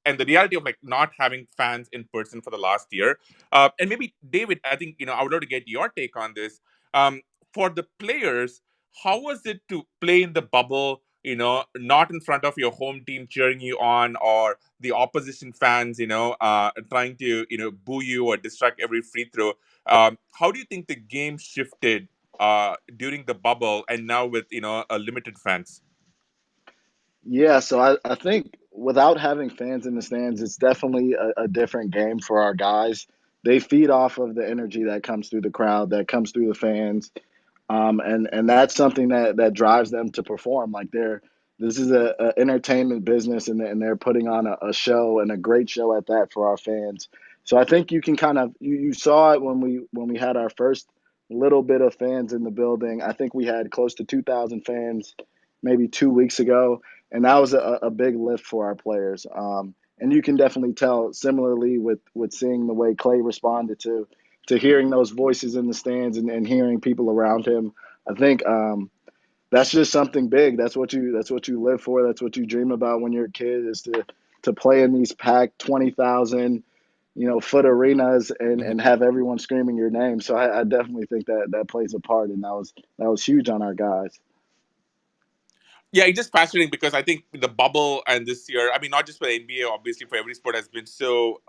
and the reality of like not having fans in person for the last year. And maybe David, I think, I would love to get your take on this. For the players, how was it to play in the bubble, not in front of your home team cheering you on or the opposition fans, trying to, boo you or distract every free throw? How do you think the game shifted during the bubble and now with, limited fans? Yeah, so I think without having fans in the stands, it's definitely a different game for our guys. They feed off of the energy that comes through the crowd, that comes through the fans. And that's something that drives them to perform. Like this is a entertainment business, and they're putting on a show, and a great show at that for our fans. So I think you can kind of you saw it when we had our first little bit of fans in the building. I think we had close to 2,000 fans maybe 2 weeks ago, and that was a big lift for our players. And you can definitely tell similarly with seeing the way Clay responded to hearing those voices in the stands and hearing people around him. I think that's just something big. That's what you live for. That's what you dream about when you're a kid, is to play in these packed 20,000 foot arenas and have everyone screaming your name. So I definitely think that plays a part, and that was huge on our guys. Yeah, it's just fascinating because I think the bubble and this year, I mean, not just for the NBA, obviously for every sport has been so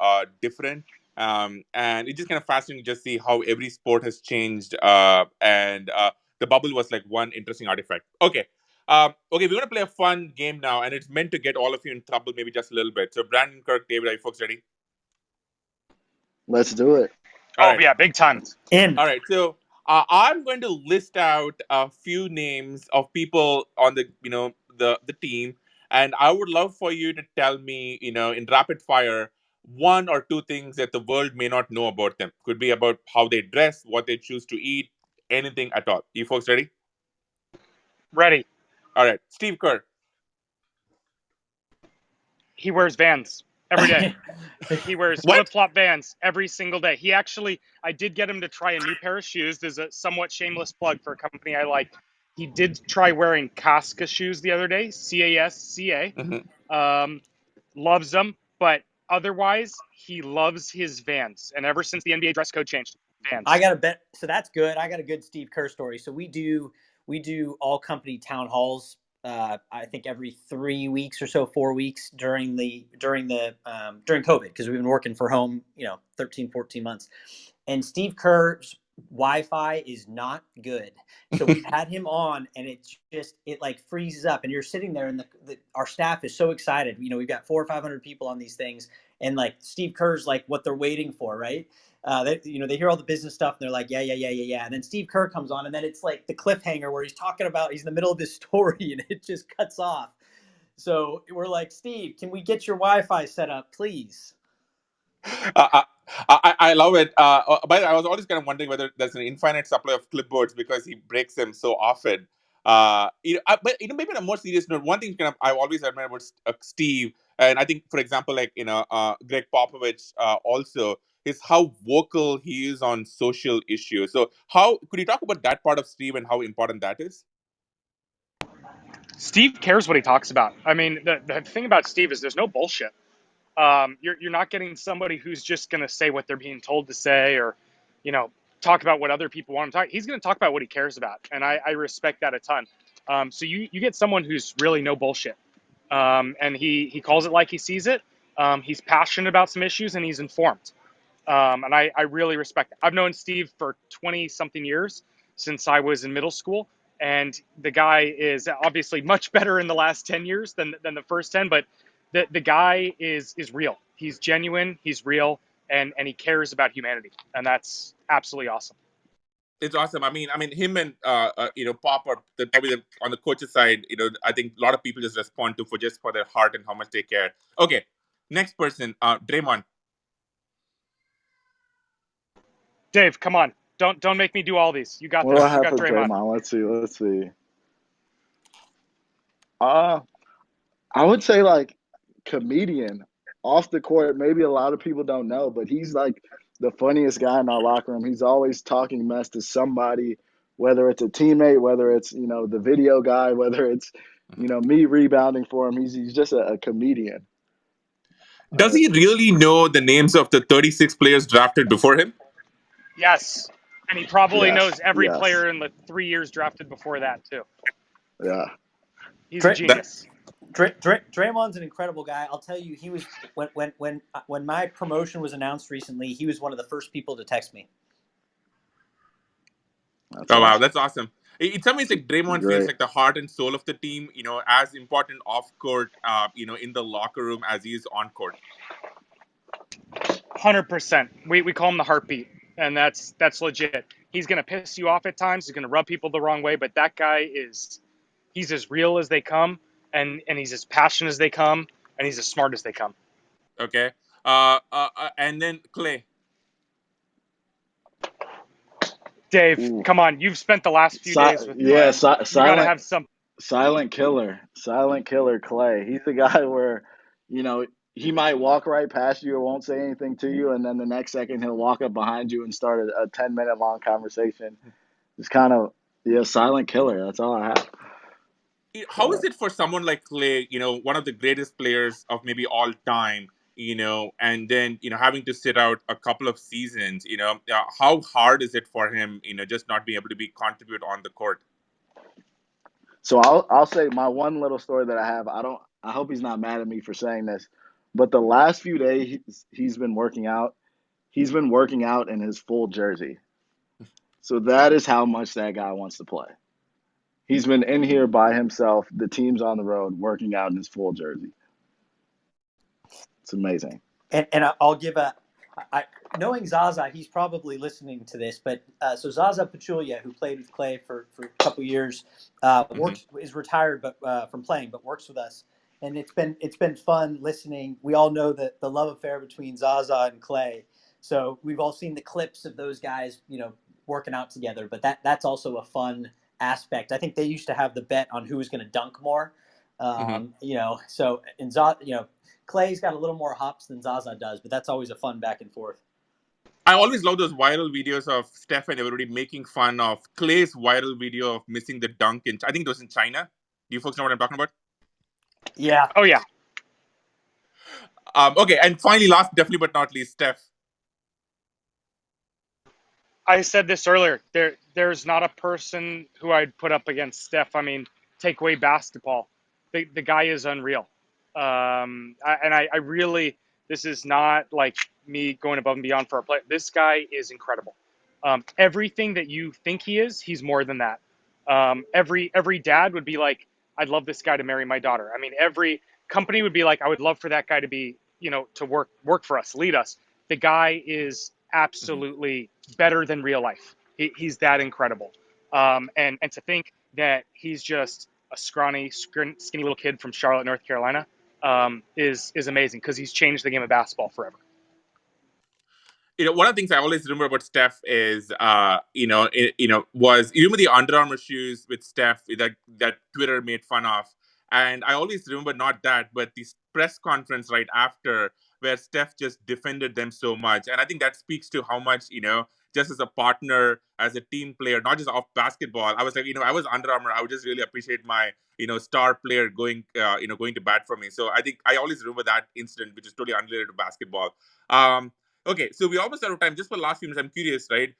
different. And it's just kind of fascinating to just see how every sport has changed. And the bubble was like one interesting artifact. Okay. Okay, we're going to play a fun game now, and it's meant to get all of you in trouble, maybe just a little bit. So, Brandon, Kirk, David, are you folks ready? Let's do it. All Oh right. yeah, big time. In. All right, so I'm going to list out a few names of people on the the team, and I would love for you to tell me, in rapid fire, one or two things that the world may not know about them. Could be about how they dress, what they choose to eat, anything at all. You folks ready? Ready. All right, Steve Kerr. He wears Vans every day. He wears What? flip-flop Vans every single day. I did get him to try a new pair of shoes. There's a somewhat shameless plug for a company I like. He did try wearing Casca shoes the other day, CASCA. Mhm. Loves them, but otherwise, he loves his Vans. And ever since the NBA dress code changed, Vans. I got a bet. So that's good. I got a good Steve Kerr story. So we do all company town halls. I think every 3 weeks or so, 4 weeks during COVID, because we've been working from home, 13, 14 months. And Steve Kerr's Wi-Fi is not good. So we've had him on, and it like freezes up, and you're sitting there, and our staff is so excited. We've got 400 or 500 people on these things, and like Steve Kerr's like what they're waiting for, right? They hear all the business stuff and they're like, yeah. And then Steve Kerr comes on and then it's like the cliffhanger where he's talking about, he's in the middle of this story and it just cuts off. So we're like, Steve, can we get your Wi-Fi set up, please? Uh, I love it. But I was always kind of wondering whether there's an infinite supply of clipboards because he breaks them so often. But maybe on a more serious note, one thing I've always admired about Steve, and I think, for example, like Greg Popovich also, is how vocal he is on social issues. So, how could you talk about that part of Steve and how important that is? Steve cares what he talks about. I mean, the thing about Steve is there's no bullshit. You're not getting somebody who's just going to say what they're being told to say, or, you know, talk about what other people want to talk. He's going to talk about what he cares about, and I respect that a ton. So you get someone who's really no bullshit, and he calls it like he sees it. He's passionate about some issues, and he's informed. And I really respect it. I've known Steve for 20 something years, since I was in middle school. And the guy is obviously much better in the last 10 years than the first 10, but the guy is real. He's genuine, he's real, and he cares about humanity. And that's absolutely awesome. It's awesome. Him and Pop are probably on the coach's side. I think a lot of people just respond to for their heart and how much they care. Okay, next person, Draymond. Dave, come on. Don't make me do all these. You got What do this. I You have got for Draymond. Draymond? Let's see. I would say like comedian off the court. Maybe a lot of people don't know, but he's like the funniest guy in our locker room. He's always talking mess to somebody, whether it's a teammate, whether it's the video guy, whether it's me rebounding for him. He's just a comedian. Does he really know the names of the 36 players drafted before him? Yes. And he probably Yes, knows every yes, player in the 3 years drafted before that, too. yeah. He's a That genius. Draymond's an incredible guy. I'll tell you, he was when my promotion was announced recently, he was one of the first people to text me. That's Oh wow, awesome. that's awesome. In some ways, like It's Draymond feels great. like the heart and soul of the team. As important off court, in the locker room as he is on court. 100%. We call him the heartbeat, and that's legit. He's gonna piss you off at times. He's gonna rub people the wrong way, but that guy he's as real as they come, and he's as passionate as they come, and he's as smart as they come. Okay. And then Clay. Dave, Ooh. come on. You've spent the last few days with Yeah, Clay. You got to silent have some. Silent killer Clay. He's the guy where, you know, he might walk right past you or won't say anything to you, and then the next second he'll walk up behind you and start a 10-minute long conversation. It's kind of silent killer. That's all I have. How is it for someone like Clay, one of the greatest players of maybe all time, and then, having to sit out a couple of seasons, how hard is it for him, just not being able to be contribute on the court? So I'll say my one little story that I have. I hope he's not mad at me for saying this, but the last few days he's been working out. He's been working out in his full jersey. So that is how much that guy wants to play. He's been in here by himself. The team's on the road working out in his full jersey. It's amazing. And I'll give knowing Zaza, he's probably listening to this, but so Zaza Pachulia, who played with Clay for a couple years, Hmm. is retired but from playing, but works with us, and it's been fun listening. We all know that the love affair between Zaza and Clay, so we've all seen the clips of those guys, working out together. But that's also a fun aspect. I think they used to have the bet on who was going to dunk more. Hmm. So in Zaza, Clay's got a little more hops than Zaza does, but that's always a fun back and forth. I always love those viral videos of Steph and everybody making fun of Clay's viral video of missing the dunk I think it was in China. Do you folks know what I'm talking about? Yeah. Oh, yeah. Okay, and finally, last definitely but not least, Steph. I said this earlier. There's not a person who I'd put up against Steph. I mean, take away basketball. The guy is unreal. I really, this is not like me going above and beyond for a player. This guy is incredible. Everything that you think he is, he's more than that. Every dad would be like, I'd love this guy to marry my daughter. I mean, every company would be like, I would love for that guy to be to work for us, lead us. The guy is absolutely better than real life. He's that incredible. And to think that he's just a scrawny, skinny little kid from Charlotte, North Carolina, is amazing because he's changed the game of basketball forever. One of the things I always remember about Steph is, was you remember the Under Armour shoes with Steph that Twitter made fun of, and I always remember not that, but this press conference right after where Steph just defended them so much, and I think that speaks to how much just as a partner, as a team player, not just off basketball. I was like, I was Under Armour. I would just really appreciate my star player going to bat for me. So I think I always remember that incident, which is totally unrelated to basketball. Okay, so we almost out of time. Just for the last few minutes, I'm curious, right?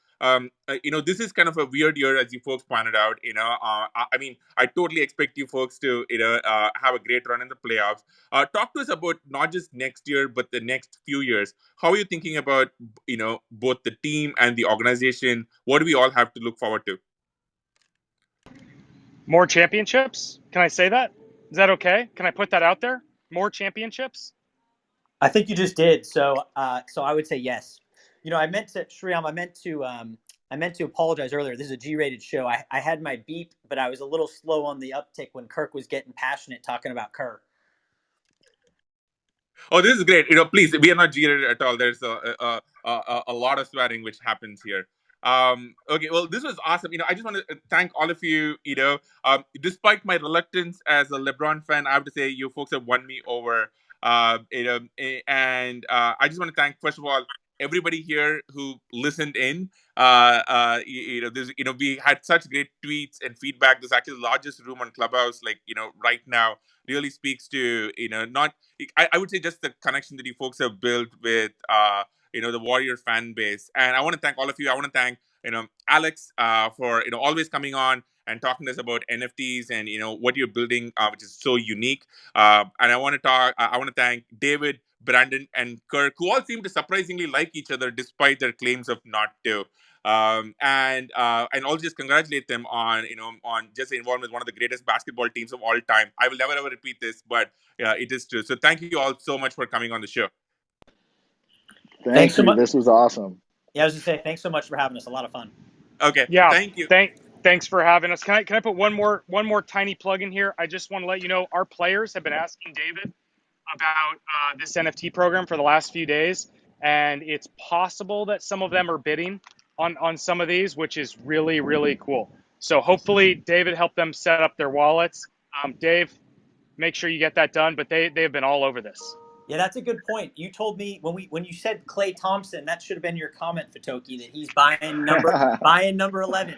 This is kind of a weird year, as you folks pointed out. I mean, I totally expect you folks to, have a great run in the playoffs. Talk to us about not just next year, but the next few years. How are you thinking about, both the team and the organization? What do we all have to look forward to? More championships? Can I say that? Is that okay? Can I put that out there? More championships? I think you just did. So I would say yes. I meant to, Shriyam, I meant to apologize earlier. This is a G-rated show. I had my beep, but I was a little slow on the uptick when Kirk was getting passionate talking about Kerr. Oh, this is great. Please, we are not G-rated at all. There's a lot of swearing which happens here. Okay, well, this was awesome. I just want to thank all of you. Despite my reluctance as a LeBron fan, I have to say you folks have won me over. And I just want to thank, first of all, everybody here who listened in. We had such great tweets and feedback. This is actually the largest room on Clubhouse, right now. Really speaks to not. I would say just the connection that you folks have built with the Warrior fan base. And I want to thank all of you. I want to thank Alex for always coming on and talking to us about NFTs and what you're building, which is so unique. And I want to thank David, Brandon, and Kirk, who all seem to surprisingly like each other despite their claims of not to. And I'll just congratulate them on just involvement with one of the greatest basketball teams of all time. I will never ever repeat this, but it is true. So thank you all so much for coming on the show. Thanks Thank so you. much. This was awesome. Yeah, I was just saying thanks so much for having us. A lot of fun. Okay, Yeah. thank you. Thanks for having us. Can I put one more tiny plug in here? I just want to let you know our players have been asking David about this NFT program for the last few days, and it's possible that some of them are bidding on some of these, which is really, really cool. So hopefully David helped them set up their wallets. Dave, make sure you get that done. But they've been all over this. Yeah, that's a good point. You told me when you said Klay Thompson, that should have been your comment, Fatoki, that he's buying number 11.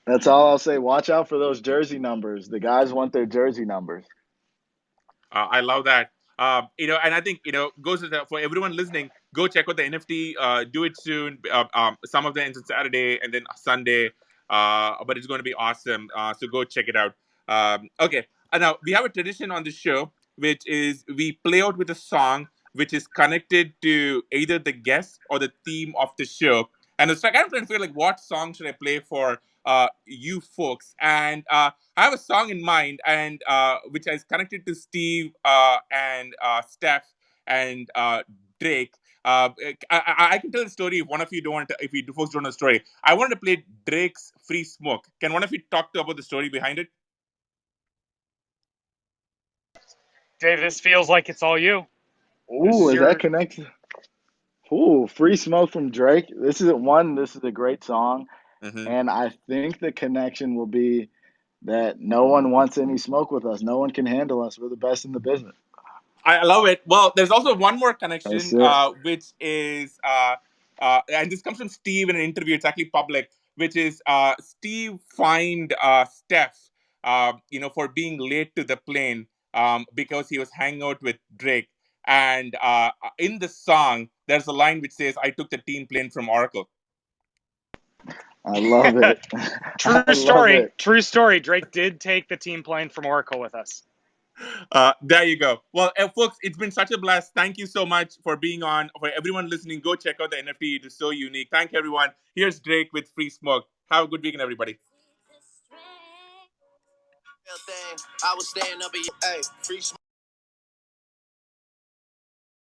That's all I'll say. Watch out for those jersey numbers. The guys want their jersey numbers. I love that. And I think goes for everyone listening. Go check out the NFT. Do it soon. Some of the ends on Saturday and then Sunday. But it's going to be awesome. So go check it out. Okay. And now we have a tradition on the show, which is we play out with a song which is connected to either the guest or the theme of the show. And it's like I'm trying to feel like what song should I play for you folks. And I have a song in mind, and which is connected to Steve and Steph and Drake. I can tell the story if one of you don't. If you folks don't know the story, I wanted to play Drake's "Free Smoke." Can one of you talk about the story behind it? Dave, this feels like it's all you. This Ooh, is is your that connected? Ooh, Free Smoke from Drake. This is a great song. Mm-hmm. And I think the connection will be that no one wants any smoke with us. No one can handle us. We're the best in the business. I love it. Well, there's also one more That's connection, it. which is, and this comes from Steve in an interview. It's actually public, which is Steve fined Steph, for being late to the plane because he was hanging out with Drake. And in the song, there's a line which says, "I took the team plane from Oracle." I love it. true I love story. it. True story. Drake did take the team plane from Oracle with us. There you go. Well, folks, it's been such a blast. Thank you so much for being on. For everyone listening, go check out the NFT. It is so unique. Thank you, everyone. Here's Drake with Free Smoke. Have a good weekend, everybody. I was staying up, free